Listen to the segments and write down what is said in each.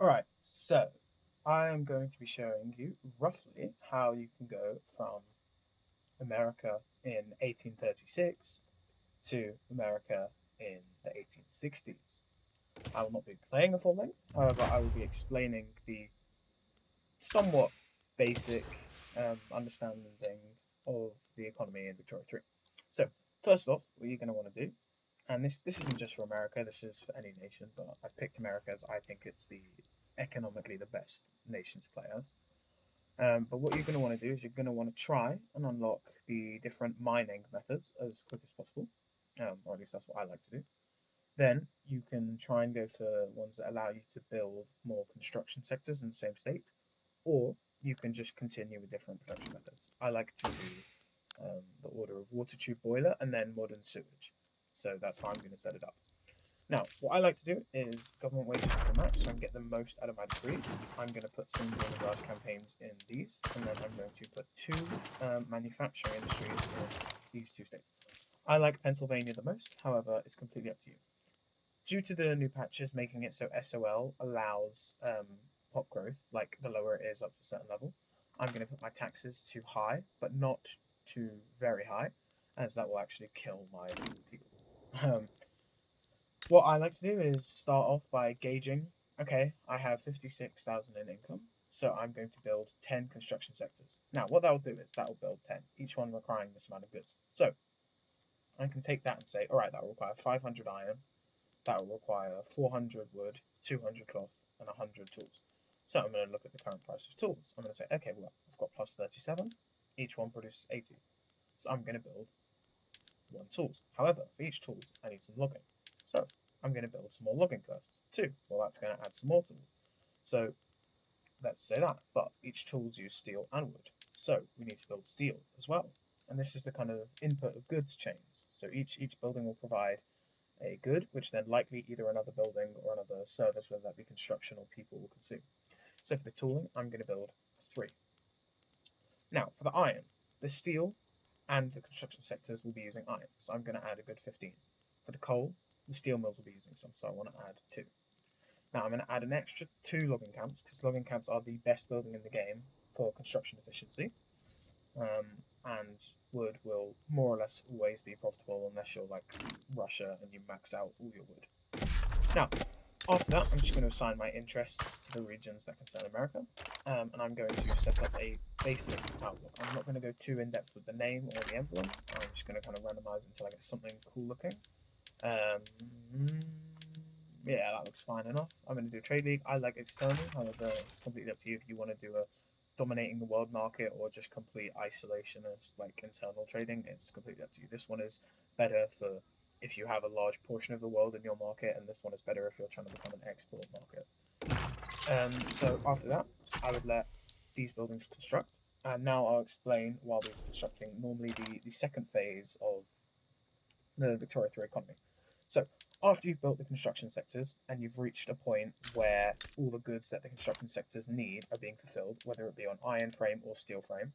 Alright, so I am going to be showing you roughly how you can go from America in 1836 to America in the 1860s. I will not be playing a full length, however, I will be explaining the somewhat basic understanding of the economy in Victoria 3. So, first off, what you're going to want to do, and this isn't just for America, this is for any nation, but I've picked America as I think it's the economically the best nation to play as. But what you're going to want to do is you're going to want to try and unlock the different mining methods as quick as possible, or at least that's what I like to do. Then you can try and go for ones that allow you to build more construction sectors in the same state, or you can just continue with different production methods. I like to do the order of water tube boiler and then modern sewage. So that's how I'm going to set it up. Now, what I like to do is government wages to the max so I can get the most out of my degrees. I'm going to put some green grass campaigns in these, and then I'm going to put two manufacturing industries in these two states. I like Pennsylvania the most, however, it's completely up to you. Due to the new patches making it so SOL allows pop growth, like the lower it is up to a certain level, I'm going to put my taxes too high, but not too very high, as that will actually kill my people. Um, what I like to do is start off by gauging, okay, I have 56,000 in income, so I'm going to build 10 construction sectors. Now, what that will do is that will build 10, each one requiring this amount of goods. So I can take that and say, all right, that will require 500 iron, that will require 400 wood, 200 cloth, and 100 tools. So I'm going to look at the current price of tools. I'm going to say, okay, well, I've got plus 37, each one produces 80. So I'm going to build one tools. However, for each tools, I need some logging. So I'm going to build some more logging first. Two, well, that's going to add some more tools. So let's say that, but each tools use steel and wood. So we need to build steel as well. And this is the kind of input of goods chains. So each building will provide a good, which then likely either another building or another service, whether that be construction or people, will consume. So for the tooling, I'm going to build three. Now, for the iron, the steel and the construction sectors will be using iron, so I'm going to add a good 15. For the coal, the steel mills will be using some, so I want to add two. Now I'm going to add an extra two logging camps, because logging camps are the best building in the game for construction efficiency. And wood will more or less always be profitable unless you're like Russia and you max out all your wood. Now, after that, I'm just going to assign my interests to the regions that concern America, and I'm going to set up a basic outlook. I'm not going to go too in depth with the name or the emblem. I'm just going to kind of randomize until I get something cool looking. Yeah, that looks fine enough. I'm going to do Trade League. I like external, however, it's completely up to you if you want to do a dominating the world market or just complete isolationist like internal trading. It's completely up to you. This one is better for if you have a large portion of the world in your market, and this one is better if you're trying to become an export market. So after that, I would let these buildings construct, and now I'll explain while these are constructing normally the second phase of the Victoria 3 economy. So after you've built the construction sectors and you've reached a point where all the goods that the construction sectors need are being fulfilled, whether it be on iron frame or steel frame,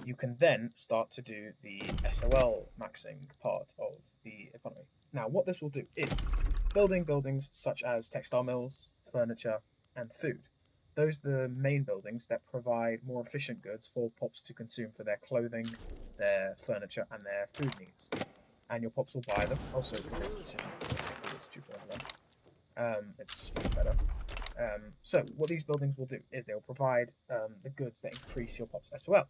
you can then start to do the SOL maxing part of the economy. Now, what this will do is building buildings such as textile mills, furniture, and food. Those are the main buildings that provide more efficient goods for pops to consume for their clothing, their furniture, and their food needs. And your pops will buy them. Also, for this decision, it's 2.1. It's much better. So what these buildings will do is they'll provide the goods that increase your pop's SOL.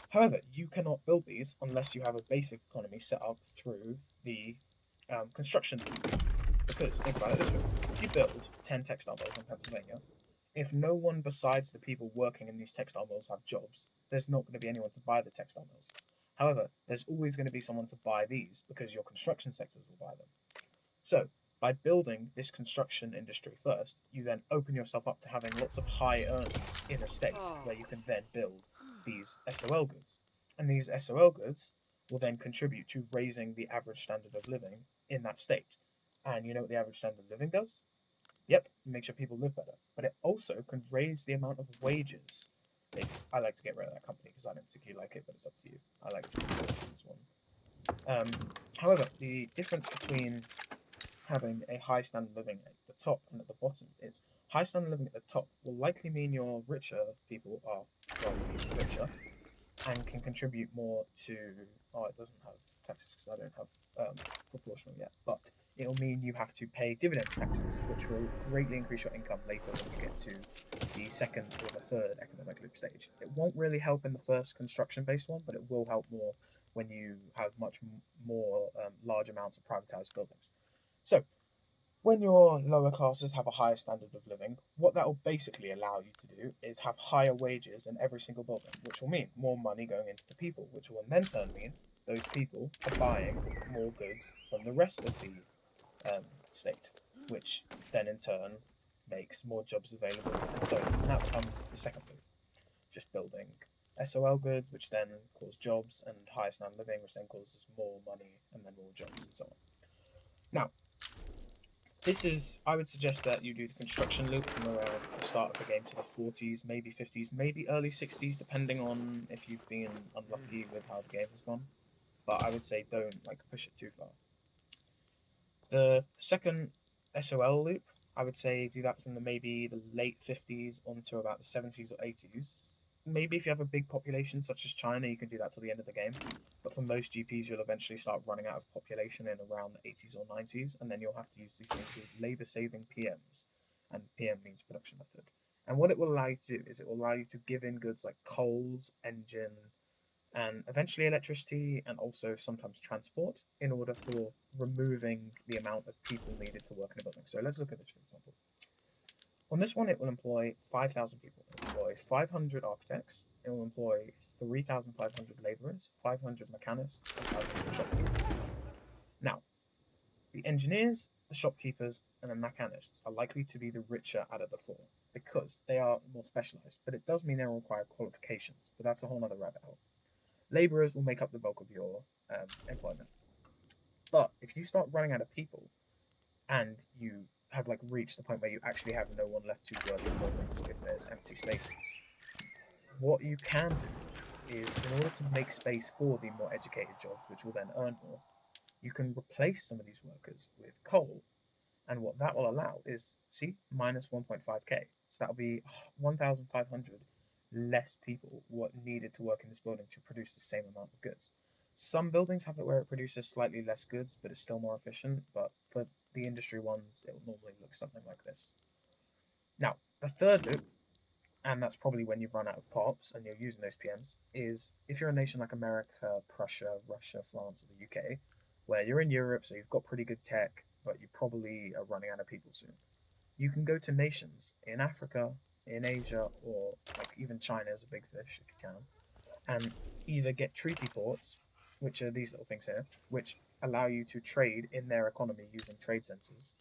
However, you cannot build these unless you have a basic economy set up through the construction. Because think about it this way: if you build 10 textile mills in Pennsylvania, if no one besides the people working in these textile mills have jobs, there's not going to be anyone to buy the textile mills. However, there's always going to be someone to buy these because your construction sectors will buy them. So, by building this construction industry first, you then open yourself up to having lots of high earners in a state where you can then build these SOL goods. And these SOL goods will then contribute to raising the average standard of living in that state. And you know what the average standard of living does? Yep, it makes your people live better. But it also can raise the amount of wages. I like to get rid of that company because I don't particularly like it, but it's up to you. I like to report this one. However, the difference between having a high standard of living at the top and at the bottom is high standard of living at the top will likely mean your richer people are richer and can contribute more to. Oh, it doesn't have taxes because I don't have proportional yet, but it'll mean you have to pay dividends taxes, which will greatly increase your income later when you get to the second or the third economic loop stage. It won't really help in the first construction-based one, but it will help more when you have much more large amounts of privatized buildings. So when your lower classes have a higher standard of living, what that will basically allow you to do is have higher wages in every single building, which will mean more money going into the people, which will then turn mean those people are buying more goods from the rest of the state, which then in turn makes more jobs available, and so on. And that becomes the second loop, just building SOL goods, which then cause jobs, and higher standard of living, which then causes more money and then more jobs, and so on. Now, this is, I would suggest that you do the construction loop from around the start of the game to the 40s, maybe 50s, maybe early 60s, depending on if you've been unlucky with how the game has gone. But I would say don't push it too far. The second SOL loop, I would say do that from maybe the late 50s onto about the 70s or 80s. Maybe if you have a big population such as China, you can do that till the end of the game. But for most GPs, you'll eventually start running out of population in around the 80s or 90s, and then you'll have to use these things called labor-saving PMs, and PM means production method. And what it will allow you to do is it will allow you to give in goods like coals, engine, and eventually electricity, and also sometimes transport, in order for removing the amount of people needed to work in a building. So let's look at this, for example. On this one, it will employ 5,000 people. It will employ 500 architects. It will employ 3,500 laborers, 500 mechanists, and 500 shopkeepers. Now, the engineers, the shopkeepers, and the mechanists are likely to be the richer out of the four because they are more specialized, but it does mean they require qualifications, but that's a whole other rabbit hole. Laborers will make up the bulk of your employment. But if you start running out of people and you have reached the point where you actually have no one left to work in buildings if there's empty spaces, what you can do is, in order to make space for the more educated jobs, which will then earn more, you can replace some of these workers with coal. And what that will allow is, see, minus 1.5k. So that'll be 1,500 less people what needed to work in this building to produce the same amount of goods. Some buildings have it where it produces slightly less goods, but it's still more efficient. But for the industry ones, it will normally look something like this. Now, the third loop, and that's probably when you've run out of pops and you're using those PMs, is if you're a nation like America, Prussia, Russia, France, or the UK, where you're in Europe, so you've got pretty good tech, but you probably are running out of people soon. You can go to nations in Africa, in Asia, or even China is a big fish if you can, and either get treaty ports, which are these little things here, which allow you to trade in their economy using trade centers,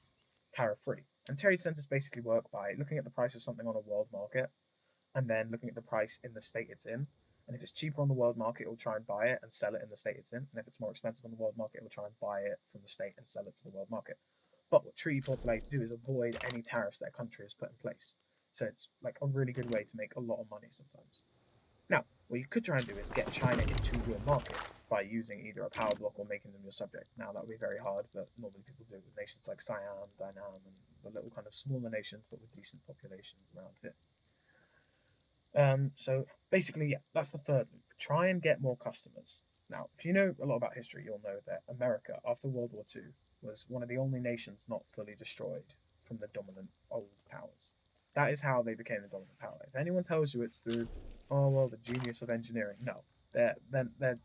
tariff free. And trade centers basically work by looking at the price of something on a world market and then looking at the price in the state it's in. And if it's cheaper on the world market, it will try and buy it and sell it in the state it's in. And if it's more expensive on the world market, it will try and buy it from the state and sell it to the world market. But what treaty ports allow you to do is avoid any tariffs that a country has put in place. So it's a really good way to make a lot of money sometimes. Now, what you could try and do is get China into your market by using either a power block or making them your subject. Now, that would be very hard, but normally people do it with nations like Siam, Dainam, and the little kind of smaller nations, but with decent populations around here. So basically, yeah, that's the third loop. Try and get more customers. Now, if you know a lot about history, you'll know that America, after World War II, was one of the only nations not fully destroyed from the dominant old powers. That is how they became the dominant power. If anyone tells you it's through, oh well, the genius of engineering, no, they're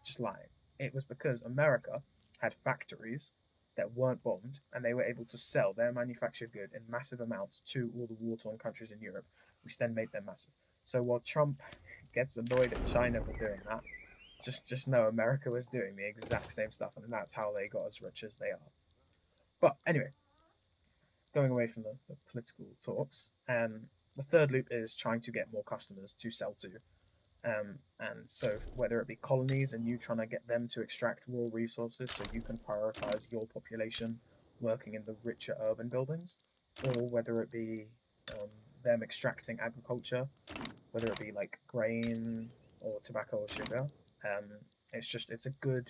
just lying. It was because America had factories that weren't bombed, and they were able to sell their manufactured good in massive amounts to all the war-torn countries in Europe, which then made them massive. So while Trump gets annoyed at China for doing that, just know America was doing the exact same stuff, and that's how they got as rich as they are. But anyway, going away from the political talks, the third loop is trying to get more customers to sell to. And so whether it be colonies and you trying to get them to extract raw resources so you can prioritize your population working in the richer urban buildings, or whether it be them extracting agriculture, whether it be grain or tobacco or sugar. It's a good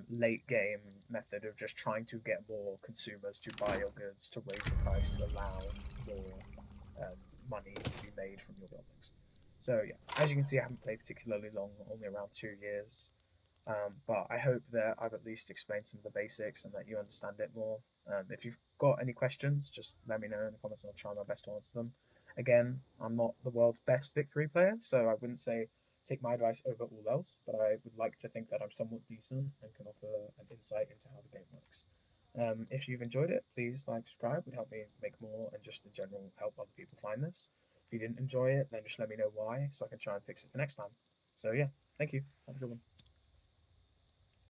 late game method of just trying to get more consumers to buy your goods, to raise the price, to allow more money to be made from your buildings. So yeah, as you can see, I haven't played particularly long, only around 2 years. But I hope that I've at least explained some of the basics and that you understand it more. If you've got any questions, just let me know in the comments and I'll try my best to answer them. Again, I'm not the world's best Victory player, so I wouldn't say take my advice over all else, but I would like to think that I'm somewhat decent and can offer an insight into how the game works. If you've enjoyed it, please like, subscribe, would help me make more and just in general help other people find this. If you didn't enjoy it, then just let me know why so I can try and fix it for next time. So yeah, thank you. Have a good one.